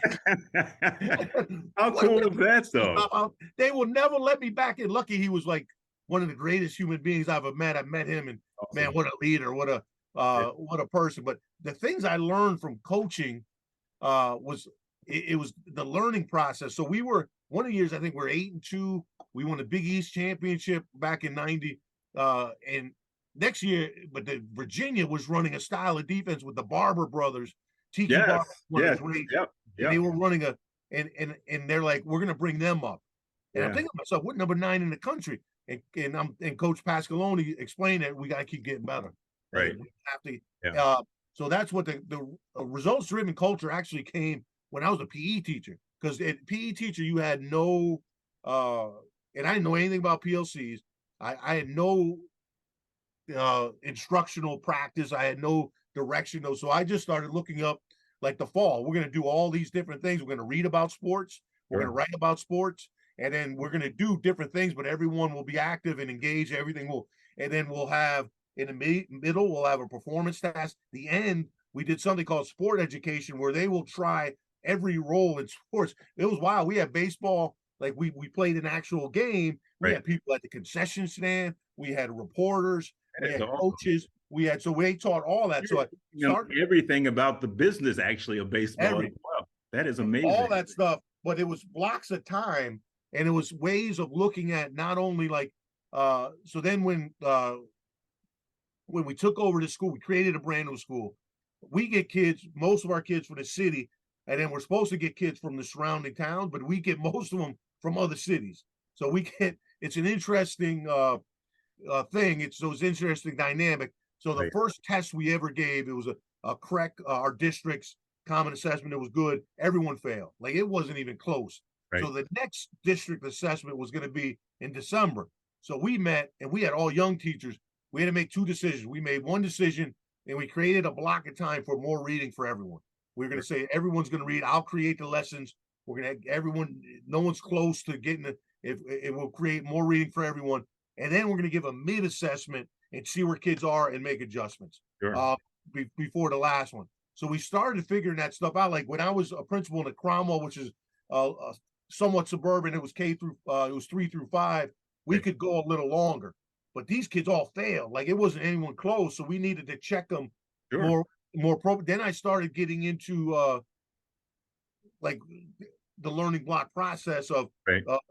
How cool is that stuff? They will never let me back in. Lucky he was like one of the greatest human beings I've ever met. I met him, and man, what a leader! What what a person. But the things I learned from coaching was it was the learning process. So we were one of the years, I think we're 8-2. We won the Big East championship back in '90. And next year, but the Virginia was running a style of defense with the Barber brothers, Tiki Yes. Barber brothers, Yep. and they were running and they're like, we're gonna bring them up. And I'm thinking to myself, what number 9 in the country? And Coach Pascaloni explained that we got to keep getting better. Right. We have to. So that's what the results driven culture actually came when I was a PE teacher. Because at PE teacher, you had no, and I didn't know anything about PLCs. I had no instructional practice. I had no direction. Though, so I just started looking up like the fall. We're going to do all these different things. We're going to read about sports. We're going to write about sports. And then we're going to do different things, but everyone will be active and engaged. Everything will, and then we'll have in the middle, we'll have a performance task. The end, we did something called sport education where they will try every role in sports. It was wild. We had baseball, like we played an actual game. We had people at the concession stand. We had reporters. We had coaches. We had, so they taught all that. So I started everything about the business actually of baseball as well. That is amazing. All that stuff, but it was blocks of time. And it was ways of looking at not only like, so then when we took over the school, we created a brand new school. We get kids, most of our kids from the city, and then we're supposed to get kids from the surrounding towns, but we get most of them from other cities. So we get, it's an interesting thing. It's those interesting dynamic. So the first test we ever gave, it was a correct, our district's common assessment. It was good. Everyone failed. Like it wasn't even close. So the next district assessment was going to be in December. So we met and we had all young teachers. We had to make 2 decisions. We made one decision and we created a block of time for more reading for everyone. We were going to say everyone's going to read. I'll create the lessons. We're going to everyone. No one's close to getting it. It will create more reading for everyone. And then we're going to give a mid assessment and see where kids are and make adjustments before the last one. So we started figuring that stuff out. Like when I was a principal in the Cromwell, which is somewhat suburban, it was it was 3 through 5. We could go a little longer, but these kids all failed. Like it wasn't anyone close, so we needed to check them more. Then I started getting into like the learning block process of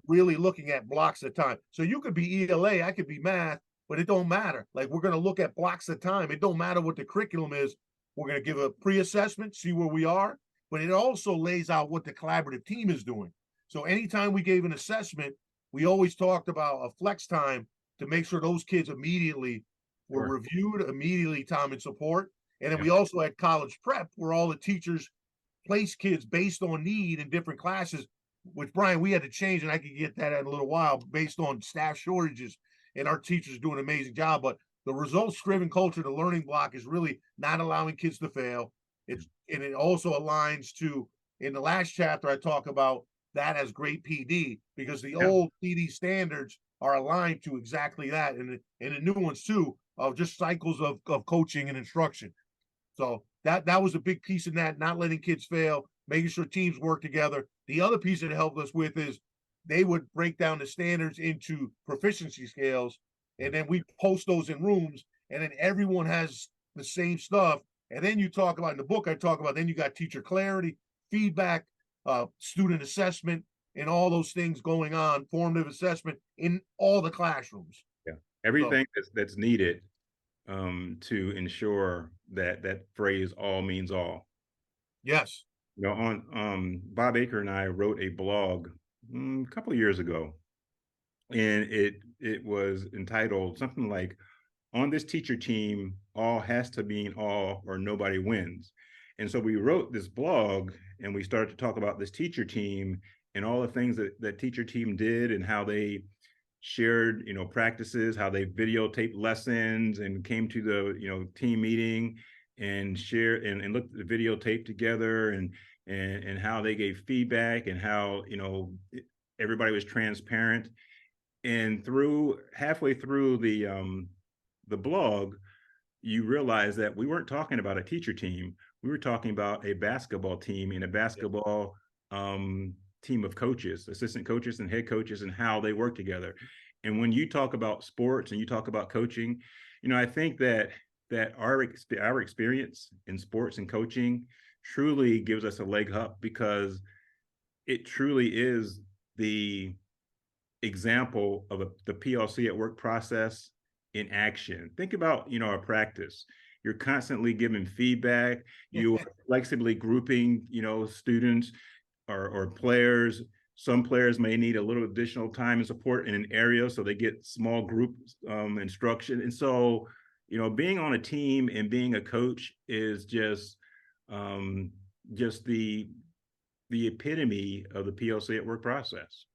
really looking at blocks of time. So you could be ELA, I could be math, but it don't matter. Like we're going to look at blocks of time. It don't matter what the curriculum is. We're going to give a pre-assessment, see where we are, but it also lays out what the collaborative team is doing. So anytime we gave an assessment, we always talked about a flex time to make sure those kids immediately were reviewed, immediately time and support. And then we also had college prep where all the teachers place kids based on need in different classes, which Brian, we had to change, and I could get that in a little while based on staff shortages, and our teachers do an amazing job. But the results-driven culture, the learning block is really not allowing kids to fail. And it also aligns to, in the last chapter, I talk about that as great PD, because the old PD standards are aligned to exactly that, and the new ones too, of just cycles of coaching and instruction. So that was a big piece in that, not letting kids fail, making sure teams work together. The other piece that it helped us with is they would break down the standards into proficiency scales, and then we post those in rooms, and then everyone has the same stuff. And then you talk about, in the book I talk about, then you got teacher clarity, feedback, student assessment, and all those things going on, formative assessment in all the classrooms. Everything that's needed to ensure that phrase all means all. Yes. You know, on Bob Aker and I wrote a blog a couple of years ago, and it was entitled something like, "On this teacher team, all has to mean all or nobody wins." And so we wrote this blog and we started to talk about this teacher team and all the things that teacher team did and how they shared, practices, how they videotaped lessons and came to the, team meeting and shared and looked at the videotape together and how they gave feedback and how, everybody was transparent. And halfway through the blog, you realize that we weren't talking about a teacher team. We were talking about a basketball team and a basketball team of coaches, assistant coaches and head coaches, and how they work together. And when you talk about sports and you talk about coaching, I think that that our experience in sports and coaching truly gives us a leg up, because it truly is the example of the PLC at work process in action. Think about, a practice. You're constantly giving feedback. You are flexibly grouping, students or players. Some players may need a little additional time and support in an area, so they get small group instruction. And so, being on a team and being a coach is just the epitome of the PLC at work process.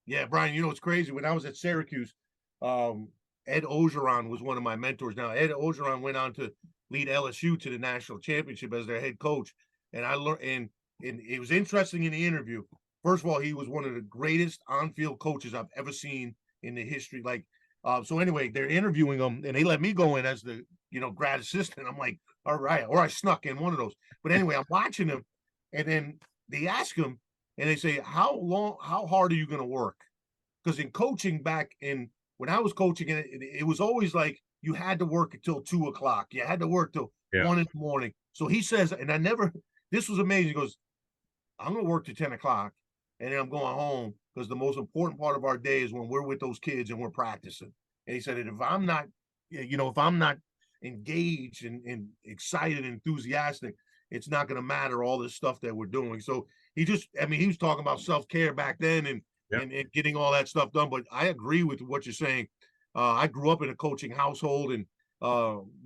Yeah, Brian, it's crazy. When I was at Syracuse, Ed Ogeron was one of my mentors. Now, Ed Ogeron went on to lead LSU to the national championship as their head coach. And I learned, and it was interesting in the interview. First of all, he was one of the greatest on-field coaches I've ever seen in the history. So anyway, they're interviewing him, and they let me go in as the grad assistant. I'm like, all right, or I snuck in one of those. But anyway, I'm watching him, and then they ask him, and they say, how hard are you going to work? Because in coaching when I was coaching, it was always like you had to work until 2:00. You had to work till 1 in the morning. So he says, and this was amazing. He goes, I'm going to work to 10:00, and then I'm going home, because the most important part of our day is when we're with those kids and we're practicing. And he said, and if I'm not engaged and excited and enthusiastic, it's not going to matter all this stuff that we're doing. So he was talking about self-care back then and getting all that stuff done. But I agree with what you're saying. I grew up in a coaching household, and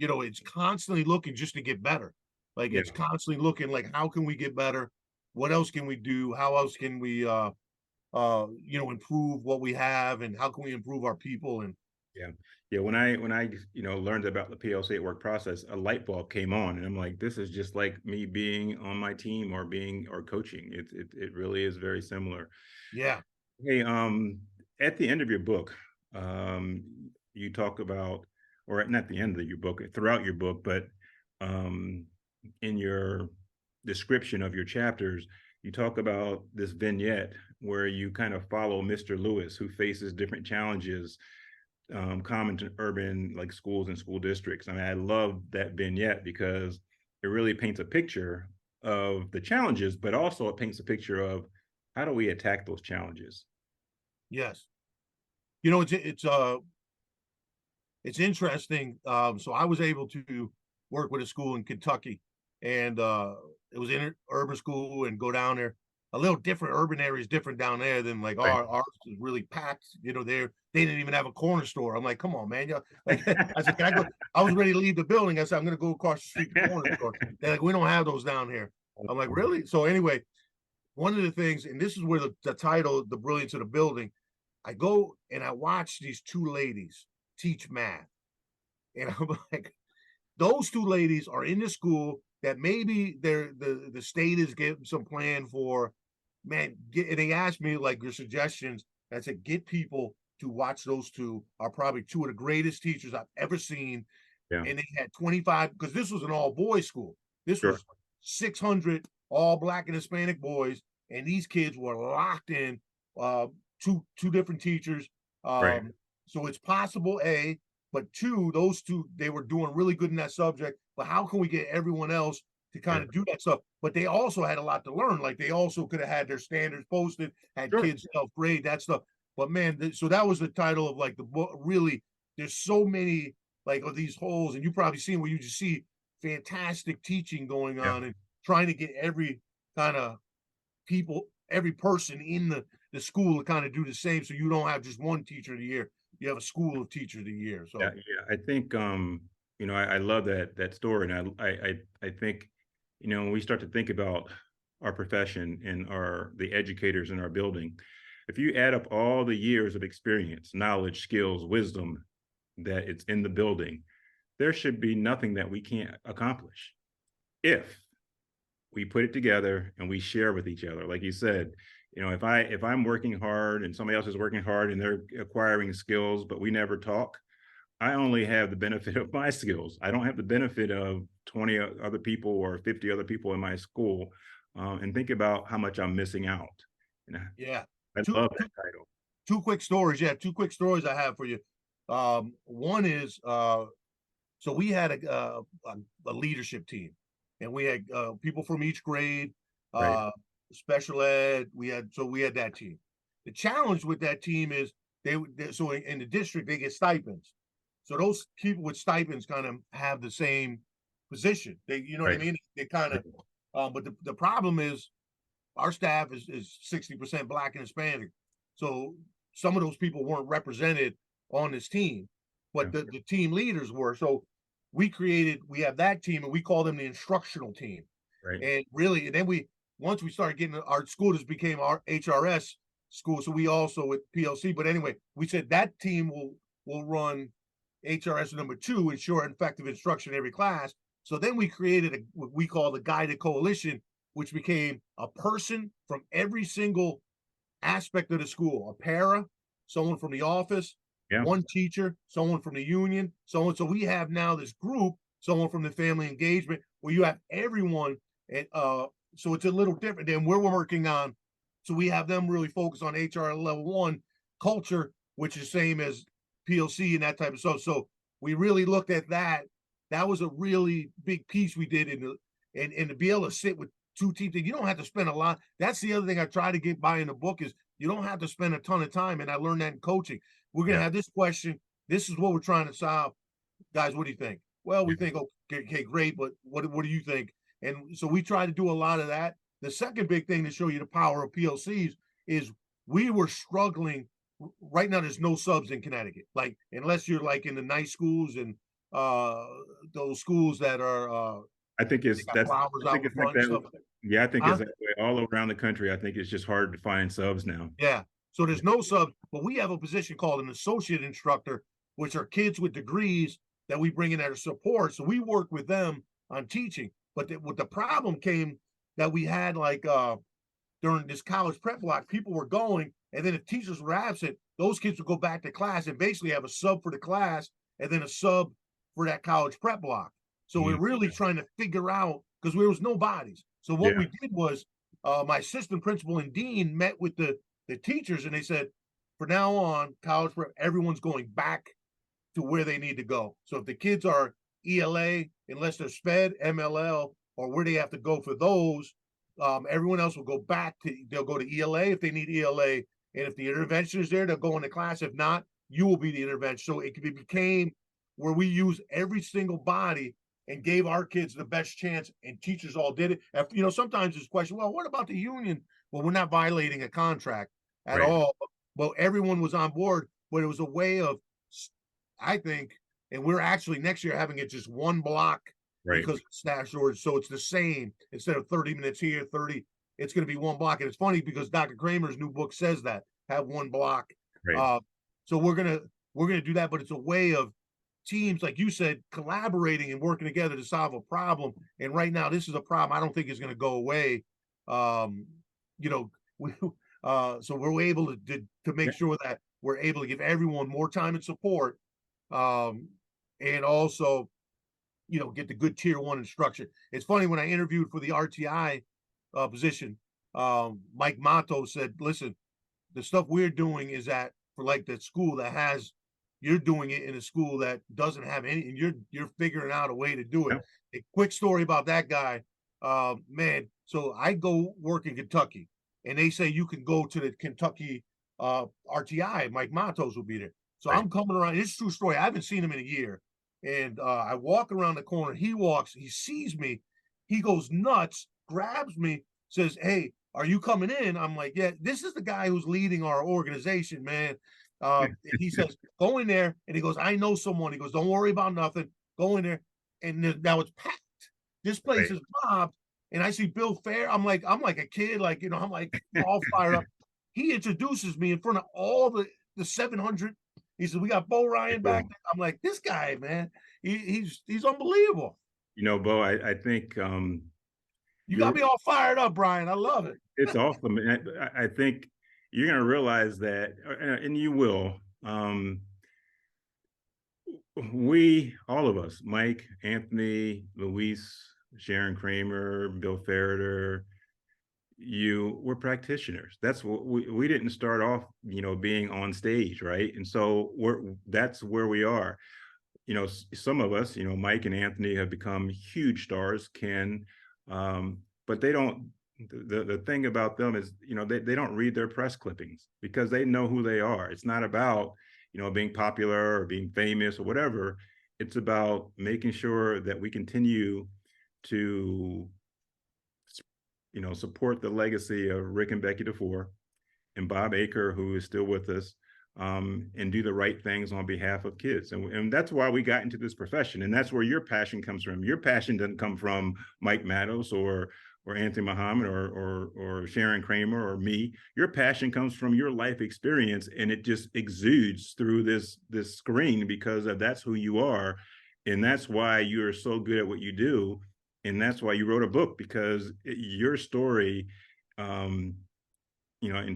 it's constantly looking just to get better. It's constantly looking like, how can we get better? What else can we do? How else can we improve what we have, and how can we improve our people? And when I learned about the PLC at work process, a light bulb came on, and I'm like, this is just like me being on my team or coaching. It really is very similar. Yeah. Hey, at the end of your book, you talk about, or not the end of your book, throughout your book, but in your description of your chapters, you talk about this vignette where you kind of follow Mr. Lewis, who faces different challenges common to urban schools and school districts. I mean, I love that vignette because it really paints a picture of the challenges, but also it paints a picture of how do we attack those challenges. Yes. It's interesting. So I was able to work with a school in Kentucky, and it was in an urban school, and go down there. A little different. Urban areas different down there than ours is really packed. They didn't even have a corner store. I'm like, come on, man. I said, can I go? I was ready to leave the building. I said, I'm going to go across the street to the corner store. They're like, we don't have those down here. I'm like, really? So anyway, one of the things, and this is where the title, The Brilliance of the Building, I go and I watch these two ladies teach math. And I'm like, those two ladies are in the school that maybe the state is getting some plan for, man. And they asked me your suggestions. I said, get people to watch those two. Are probably two of the greatest teachers I've ever seen. Yeah. And they had 25, because this was an all boys school. This was 600 all Black and Hispanic boys, and these kids were locked in. Two different teachers. So it's possible, A, but two, those two, they were doing really good in that subject. But how can we get everyone else to kind of do that stuff? But they also had a lot to learn. They also could have had their standards posted, had kids self-grade, that stuff. But man, so that was the title of the book. Really, there's so many of these holes, and you probably seen where you just see fantastic teaching going on, and trying to get every kind of people, every person in the school to kind of do the same. So you don't have just one teacher of the year. You have a school of teachers of the year. So I think I love that story, and I think when we start to think about our profession and the educators in our building, if you add up all the years of experience, knowledge, skills, wisdom that it's in the building, there should be nothing that we can't accomplish if we put it together and we share with each other. Like you said, if I'm working hard and somebody else is working hard and they're acquiring skills, but we never talk, I only have the benefit of my skills. I don't have the benefit of 20 other people or 50 other people in my school. And think about how much I'm missing out. Yeah. I love that title. Two quick stories. Yeah, two quick stories I have for you. One is So we had a leadership team, and we had people from each grade, Right. special ed. We had that team. The challenge with that team is so in the district they get stipends. So those people with stipends kind of have the same position. They, you know what I Right. mean? They kind of, but the problem is our staff is 60% Black and Hispanic. So some of those people weren't represented on this team, but Yeah. the team leaders were. So we have that team, and we call them the instructional team. Right. And really, and then once we started getting, our school just became our HRS school. So we also with PLC, but anyway, we said that team will run HRS number 2, ensure effective instruction in every class. So then we created what we call the guided coalition, which became a person from every single aspect of the school, a para, someone from the office, Yeah. one teacher, someone from the union, someone. So we have now this group, someone from the family engagement, where you have everyone. And so it's a little different than we're working on. So we have them really focus on HR level 1 culture, which is same as PLC and that type of stuff. So we really looked at that. That was a really big piece we did and to be able to sit with 2 teams. You don't have to spend a lot. That's the other thing I try to get by in the book is you don't have to spend a ton of time. And I learned that in coaching. We're going to have this question. This is what we're trying to solve. Guys, what do you think? Well, we think, okay, great. But what do you think? And so we try to do a lot of that. The second big thing to show you the power of PLCs is we were struggling. Right now, there's no subs in Connecticut. Like, unless you're like in the nice schools and those schools that are I think it's flowers out in front and stuff. Yeah, I think Huh? it's that way all around the country. I think it's just hard to find subs now. Yeah. So there's no subs, but we have a position called an associate instructor, which are kids with degrees that we bring in as support. So we work with them on teaching. But what the problem came that we had like during this college prep block, people were going, and then if teachers were absent, those kids would go back to class and basically have a sub for the class and then a sub for that college prep block. So we're really trying to figure out, because there was no bodies. So what we did was my assistant principal and dean met with the teachers, and they said, for now on, college prep, everyone's going back to where they need to go. So if the kids are ELA, unless they're SPED, MLL, or where they have to go for those, everyone else will go back they'll go to ELA if they need ELA. And if the intervention is there, they'll go into class. If not, you will be the intervention. So it became where we use every single body and gave our kids the best chance, and teachers all did it. Sometimes there's question, well, what about the union? Well, we're not violating a contract at all. Well, everyone was on board, but it was a way of, I think, and we're actually next year having it just one block because of staff shortage. So it's the same. Instead of 30 minutes here, 30, it's going to be one block. And it's funny because Dr. Kramer's new book says that, have one block. So we're gonna do that, but it's a way of teams, like you said, collaborating and working together to solve a problem. And right now, this is a problem I don't think is going to go away. So we're able to make sure that we're able to give everyone more time and support, and also, get the good tier 1 instruction. It's funny, when I interviewed for the RTI position, Mike Mato said, listen, the stuff we're doing is that for like the school that has, you're doing it in a school that doesn't have any, and you're figuring out a way to do it. A quick story about that guy, man. So I go work in Kentucky, and they say you can go to the Kentucky RTI. Mike Matos will be there. So I'm coming around. It's a true story. I haven't seen him in a year. And I walk around the corner. He sees me. He goes nuts, grabs me, says, hey, are you coming in? I'm like, yeah, this is the guy who's leading our organization, man. He says, go in there. And he goes, I know someone. He goes, don't worry about nothing. Go in there. And now it's packed. This place is mobbed. And I see Bill Fair. I'm like a kid, I'm like all fired up. He introduces me in front of all the 700. He said, we got Bo Ryan back there. I'm like, this guy, man, he's unbelievable. Bo, I think you got me all fired up, Brian. I love it. It's awesome. I think you're going to realize that, and you will. All of us, Mike, Anthony, Luis, Sharon Kramer, Bill Ferreter, we're practitioners. That's what we didn't start off, being on stage, right? And so that's where we are. some of us, Mike and Anthony have become huge stars, Ken, but they don't. The thing about them is, they don't read their press clippings because they know who they are. It's not about, being popular or being famous or whatever. It's about making sure that we continue to, support the legacy of Rick and Becky DeFore and Bob Aker, who is still with us, and do the right things on behalf of kids. And that's why we got into this profession. And that's where your passion comes from. Your passion doesn't come from Mike Matos or Anthony Muhammad or Sharon Kramer or me. Your passion comes from your life experience, and it just exudes through this screen because that's who you are. And that's why you're so good at what you do. And that's why you wrote a book, because your story, in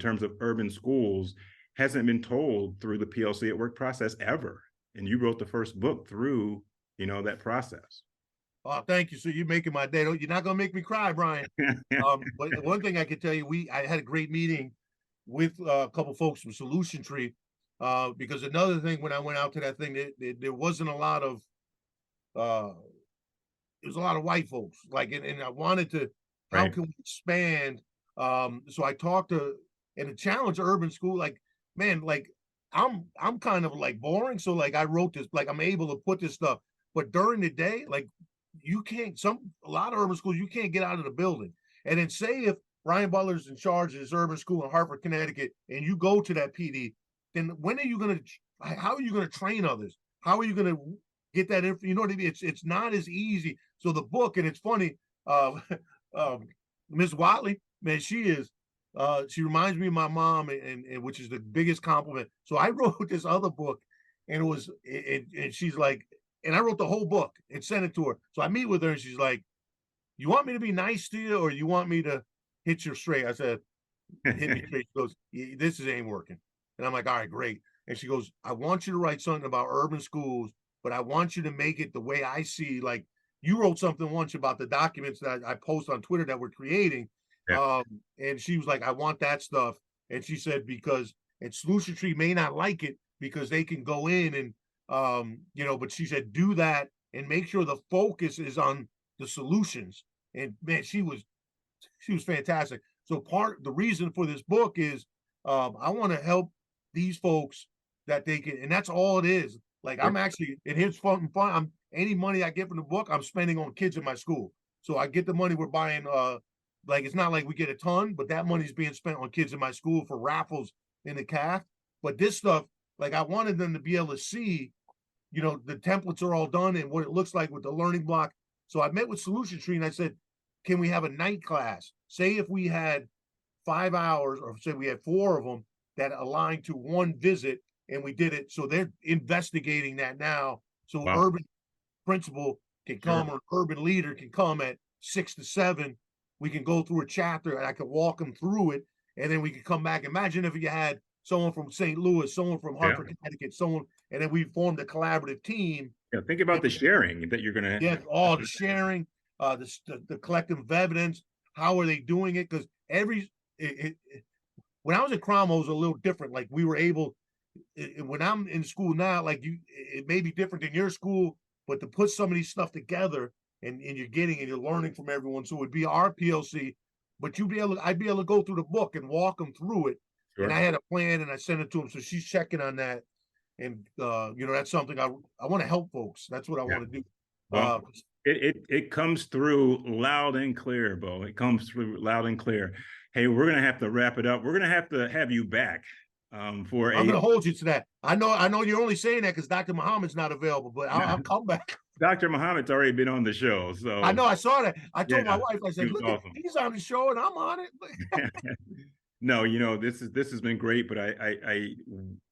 terms of urban schools, hasn't been told through the PLC at work process ever. And you wrote the first book through, that process. Oh, thank you. So you're making my day. You're not going to make me cry, Brian. But one thing I can tell you, I had a great meeting with a couple folks from Solution Tree, because another thing, when I went out to that thing, there wasn't a lot of, there was a lot of white folks, and I wanted to, how can we expand? So I talked to, and the challenge of urban school, man, I'm kind of boring. So I wrote this, I'm able to put this stuff, but during the day, you can't, a lot of urban schools, you can't get out of the building. And then say if Brian Butler's in charge of this urban school in Hartford, Connecticut, and you go to that PD, then when are you going to, how are you going to train others? How are you going to get that info? You know what I mean? It's not as easy. So the book, and it's funny, Miss Watley, man, she reminds me of my mom, and which is the biggest compliment. So I wrote this other book, and and she's like, and I wrote the whole book and sent it to her. So I meet with her, and she's like, "You want me to be nice to you, or you want me to hit you straight?" I said, "Hit me straight." She goes, "This ain't working." And I'm like, "All right, great." And she goes, "I want you to write something about urban schools, but I want you to make it the way I see. You wrote something once about the documents that I post on Twitter that we're creating." Yeah. And she was like, "I want that stuff." And she said, and Solution Tree may not like it because they can go in and, but she said, do that and make sure the focus is on the solutions. And man, she was fantastic. So the reason for this book is, I want to help these folks that they can, and that's all it is. I'm actually, and here's fun. Any money I get from the book, I'm spending on kids in my school. So I get the money we're buying, it's not like we get a ton, but that money's being spent on kids in my school for raffles in the CAF. But this stuff, I wanted them to be able to see, the templates are all done and what it looks like with the learning block. So I met with Solution Tree and I said, can we have a night class? Say if we had 5 hours, or say we had 4 of them that aligned to one visit, and we did it. So they're investigating that now. So wow. Urban principal can come, or urban leader can come at 6 to 7. We can go through a chapter and I could walk them through it. And then we could come back. Imagine if you had someone from St. Louis, someone from Hartford, Connecticut, and then we formed a collaborative team. Yeah, think about the sharing that you're going to. Yeah, all the sharing, the collective evidence. How are they doing it? Because when I was at Cromwell, it was a little different. We were able, when I'm in school now, it may be different than your school, but to put some of these stuff together, and you're learning from everyone. So it would be our PLC, but I'd be able to go through the book and walk them through it. Sure. And I had a plan and I sent it to them. So she's checking on that. And, that's something I want to help folks. That's what I want to do. Well, it comes through loud and clear, Bo. It comes through loud and clear. Hey, we're going to have to wrap it up. We're going to have you back. I'm going to hold you to that. I know you're only saying that because Dr. Muhammad's not available, but I'll come back. Dr. Muhammad's already been on the show, so I know. I saw that. I told my wife, I said, "Look, awesome. He's on the show and I'm on it." No, this has been great, but I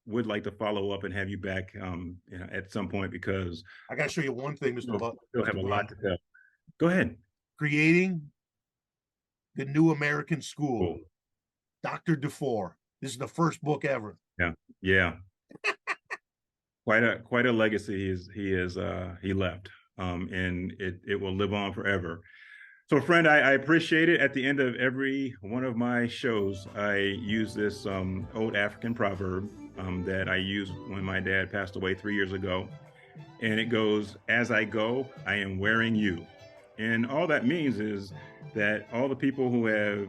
would like to follow up and have you back at some point, because I got to show you one thing, Mr. Butler. Still have a lot to tell. Go ahead. Creating the New American School. Cool. Dr. DeFore. This is the first book ever. Yeah. Quite a legacy he left, and it will live on forever. So, friend, I appreciate it. At the end of every one of my shows, I use this old African proverb that I used when my dad passed away 3 years ago. and it goes, "As I go, I am wearing you." And all that means is that all the people who have,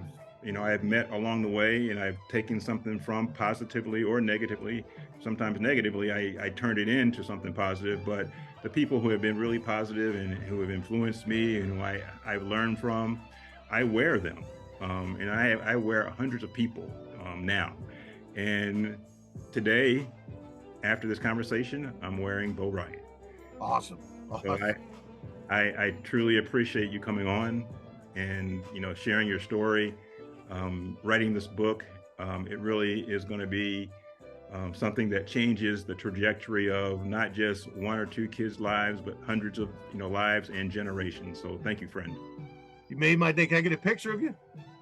I've met along the way and I've taken something from positively or negatively, sometimes negatively, I turned it into something positive, but the people who have been really positive and who have influenced me and who I've learned from, I wear them. And I wear hundreds of people now. And today, after this conversation, I'm wearing Bo Ryan. Awesome. So I truly appreciate you coming on and, sharing your story, writing this book. It really is going to be something that changes the trajectory of not just one or two kids' lives, but hundreds of, lives and generations. So thank you, friend. You made my day. Can I get a picture of you?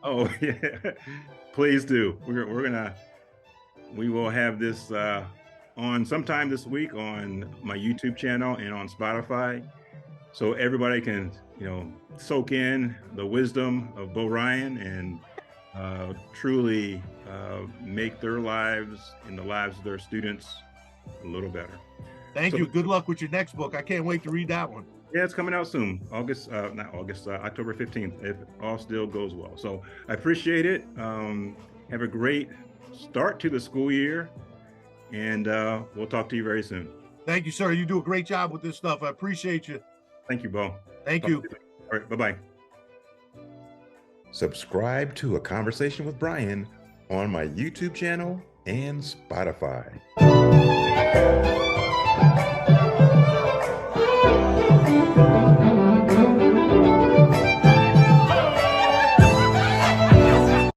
Oh, yeah. Please do. We will have this on sometime this week on my YouTube channel and on Spotify, so everybody can, soak in the wisdom of Bo Ryan and truly make their lives and the lives of their students a little better. Thank you. Good luck with your next book. I can't wait to read that one. Yeah, it's coming out soon. October 15th, if all still goes well. So I appreciate it. Have a great start to the school year, and we'll talk to you very soon. Thank you, sir. You do a great job with this stuff. I appreciate you. Thank you, Bo. Thank you. All right, bye-bye. Subscribe to A Conversation with Brian on my YouTube channel and Spotify.